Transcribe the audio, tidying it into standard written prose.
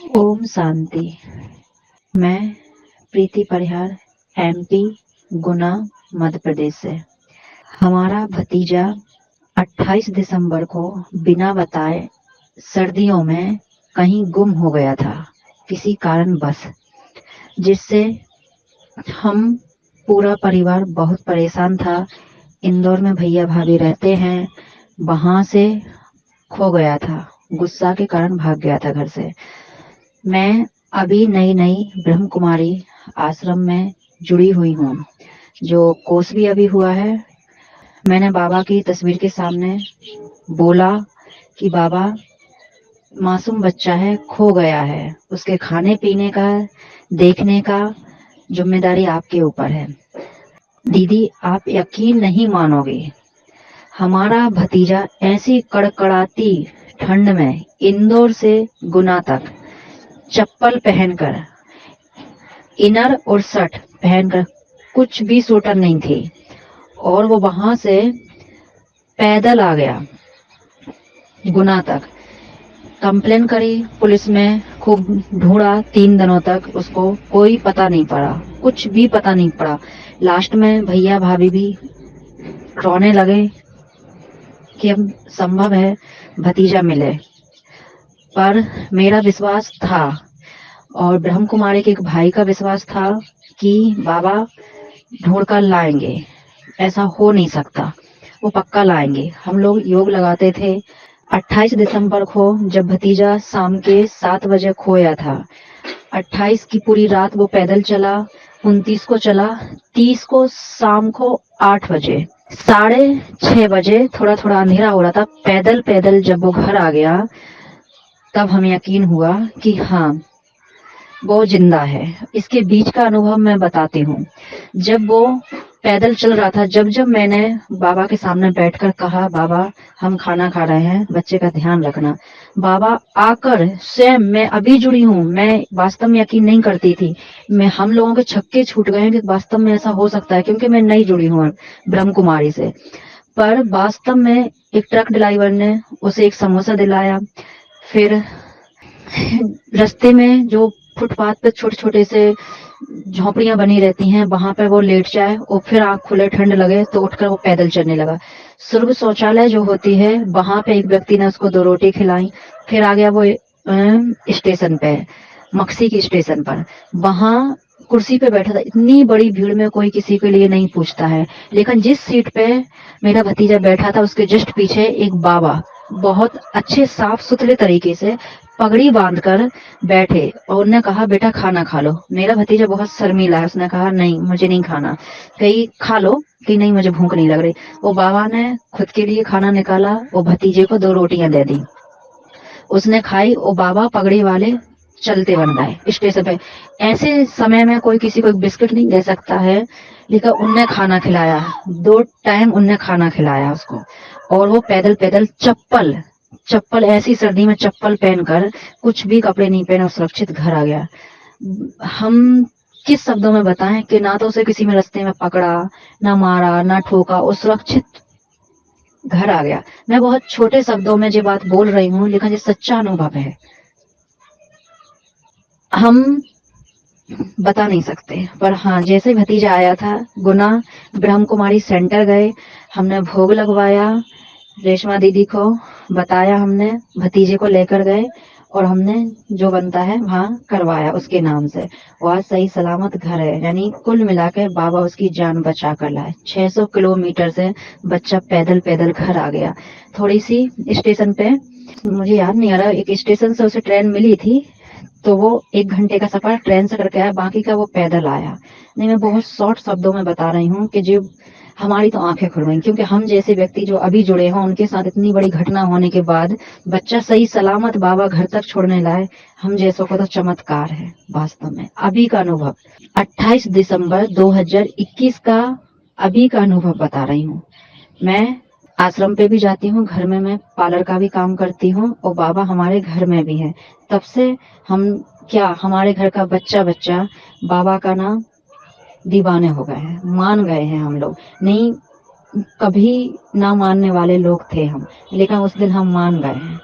ओम शांति। मैं प्रीति परिहार, एमपी, गुना, मध्य प्रदेश से। हमारा भतीजा 28 दिसंबर को बिना बताए सर्दियों में कहीं गुम हो गया था किसी कारणवश, जिससे हम पूरा परिवार बहुत परेशान था। इंदौर में भैया भाभी रहते हैं, वहां से खो गया था। गुस्सा के कारण भाग गया था घर से। मैं अभी नई ब्रह्म कुमारी आश्रम में जुड़ी हुई हूँ, जो कोर्स भी अभी हुआ है। मैंने बाबा की तस्वीर के सामने बोला कि बाबा, मासूम बच्चा है, खो गया है, उसके खाने पीने का देखने का जिम्मेदारी आपके ऊपर है। दीदी, आप यकीन नहीं मानोगे, हमारा भतीजा ऐसी कड़कड़ाती ठंड में इंदौर से गुना तक चप्पल पहनकर, इनर और शर्ट पहनकर, कुछ भी स्वेटर नहीं थी, और वो वहां से पैदल आ गया गुना तक। कंप्लेन करी पुलिस में, खूब ढूंढा 3 दिनों तक, उसको कोई पता नहीं पड़ा, कुछ भी पता नहीं पड़ा। लास्ट में भैया भाभी भी रोने लगे कि अब संभव है भतीजा मिले। पर मेरा विश्वास था और ब्रह्म कुमारी के एक भाई का विश्वास था कि बाबा ढूंढ कर लाएंगे, ऐसा हो नहीं सकता, वो पक्का लाएंगे। हम लोग योग लगाते थे। 28 दिसंबर को जब भतीजा शाम के 7 बजे खोया था, 28 की पूरी रात वो पैदल चला, 29 को चला, 30 को शाम को 8 बजे, 6:30 बजे, थोड़ा थोड़ा अंधेरा हो रहा था, पैदल पैदल जब वो घर आ गया, तब हमें यकीन हुआ कि हाँ, वो जिंदा है। इसके बीच का अनुभव मैं बताती हूँ। जब वो पैदल चल रहा था, जब जब मैंने बाबा के सामने बैठकर कहा, बाबा हम खाना खा रहे हैं, बच्चे का ध्यान रखना, बाबा आकर स्वयं, मैं अभी जुड़ी हूँ, मैं वास्तव में यकीन नहीं करती थी, हम लोगों के छक्के छूट गए हैं कि वास्तव में ऐसा हो सकता है, क्योंकि मैं नई जुड़ी हूँ ब्रह्म कुमारी से। पर वास्तव में एक ट्रक ड्राइवर ने उसे एक समोसा दिलाया। फिर रास्ते में जो फुटपाथ पे छोटे छोटे से झोपड़ियां बनी रहती हैं, वहां पे वो लेट जाए और फिर आंख खुले, ठंड लगे तो उठकर वो पैदल चलने लगा। सुर्ग शौचालय जो होती है, वहां पे एक व्यक्ति ने उसको 2 रोटी खिलाई। फिर आ गया वो स्टेशन पे, मक्सी की स्टेशन पर, वहां कुर्सी पे बैठा था। इतनी बड़ी भीड़ में कोई किसी के लिए नहीं पूछता है, लेकिन जिस सीट पे मेरा भतीजा बैठा था, उसके जस्ट पीछे एक बाबा बहुत अच्छे साफ सुथरे तरीके से पगड़ी बांधकर बैठे और उन्होंने कहा, बेटा खाना खा लो। मेरा भतीजा बहुत शर्मीला है, उसने कहा, नहीं मुझे नहीं खाना। कहीं खा लो, कि नहीं मुझे भूख नहीं लग रही। वो बाबा ने खुद के लिए खाना निकाला, वो भतीजे को 2 रोटियां दे दी, उसने खाई। वो बाबा पगड़ी वाले चलते बन गए स्टेशन पे। ऐसे समय में कोई किसी को एक बिस्किट नहीं दे सकता है, लेकिन उनने खाना खिलाया, 2 टाइम उनने खाना खिलाया उसको। और वो पैदल पैदल चप्पल चप्पल ऐसी सर्दी में चप्पल पहनकर, कुछ भी कपड़े नहीं पहने, सुरक्षित घर आ गया। हम किस शब्दों में बताएं कि ना तो उसे किसी में रास्ते में पकड़ा, ना मारा, ना ठोका, वो सुरक्षित घर आ गया। मैं बहुत छोटे शब्दों में ये बात बोल रही हूँ, लेकिन ये सच्चा अनुभव है, हम बता नहीं सकते। पर हाँ, जैसे भतीजा आया था, गुना ब्रह्म कुमारी सेंटर गए, हमने भोग लगवाया, रेशमा दीदी को बताया, हमने भतीजे को लेकर गए और हमने जो बनता है वहां करवाया उसके नाम से। वो आज सही सलामत घर है। यानी कुल मिलाकर बाबा उसकी जान बचा कर लाए। 600 किलोमीटर से बच्चा पैदल पैदल घर आ गया। थोड़ी सी स्टेशन पे, मुझे याद नहीं आ रहा, एक स्टेशन से उसे ट्रेन मिली थी, तो वो 1 घंटे का सफर ट्रेन से करके आया, बाकी का वो पैदल आया। नहीं, मैं बहुत शॉर्ट शब्दों में बता रही हूँ कि जो हमारी तो आंखें खुल गई, क्योंकि हम जैसे व्यक्ति जो अभी जुड़े हों, उनके साथ इतनी बड़ी घटना होने के बाद बच्चा सही सलामत बाबा घर तक छोड़ने लाए, हम जैसों को तो चमत्कार है वास्तव में। अभी का अनुभव, 28 दिसंबर 2021 का अभी का अनुभव बता रही हूँ। मैं आश्रम पे भी जाती हूँ, घर में मैं पार्लर का भी काम करती हूँ, और बाबा हमारे घर में भी है। तब से हम क्या, हमारे घर का बच्चा बच्चा बाबा का नाम दीवाने हो गए हैं, मान गए हैं हम लोग। नहीं, कभी ना मानने वाले लोग थे हम, लेकिन उस दिन हम मान गए हैं।